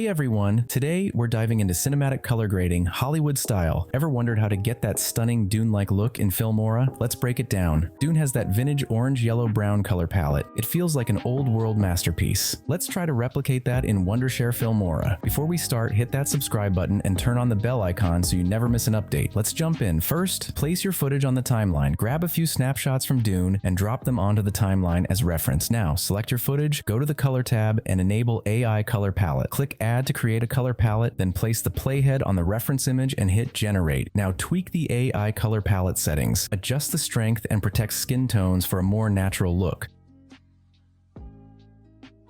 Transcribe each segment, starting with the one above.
Hey everyone, today we're diving into cinematic color grading, Hollywood style. Ever wondered how to get that stunning Dune-like look in Filmora? Let's break it down. Dune has that vintage orange, yellow, brown color palette. It feels like an old world masterpiece. Let's try to replicate that in Wondershare Filmora. Before we start, hit that subscribe button and turn on the bell icon so you never miss an update. Let's jump in. First, place your footage on the timeline. Grab a few snapshots from Dune and drop them onto the timeline as reference. Now, select your footage, go to the color tab and enable AI color palette. Click Add to create a color palette, then place the playhead on the reference image and hit Generate. Now tweak the AI color palette settings. Adjust the strength and protect skin tones for a more natural look.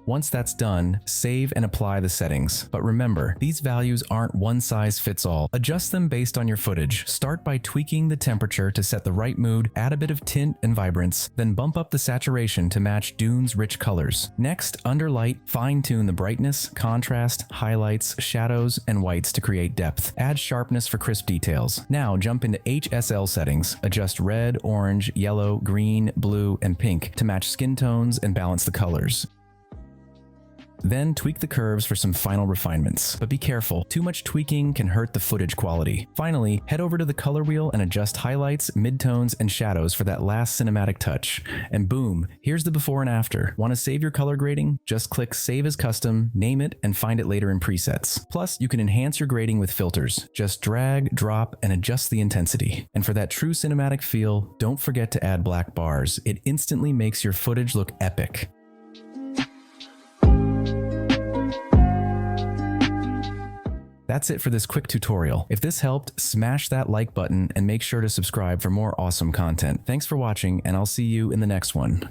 Once that's done, save and apply the settings. But remember, these values aren't one size fits all. Adjust them based on your footage. Start by tweaking the temperature to set the right mood, add a bit of tint and vibrance, then bump up the saturation to match Dune's rich colors. Next, under light, fine-tune the brightness, contrast, highlights, shadows, and whites to create depth. Add sharpness for crisp details. Now jump into HSL settings. Adjust red, orange, yellow, green, blue, and pink to match skin tones and balance the colors. Then tweak the curves for some final refinements. But be careful, too much tweaking can hurt the footage quality. Finally, head over to the color wheel and adjust highlights, midtones, and shadows for that last cinematic touch. And boom, here's the before and after. Want to save your color grading? Just click Save as Custom, name it, and find it later in presets. Plus, you can enhance your grading with filters. Just drag, drop, and adjust the intensity. And for that true cinematic feel, don't forget to add black bars. It instantly makes your footage look epic. That's it for this quick tutorial. If this helped, smash that like button and make sure to subscribe for more awesome content. Thanks for watching, and I'll see you in the next one.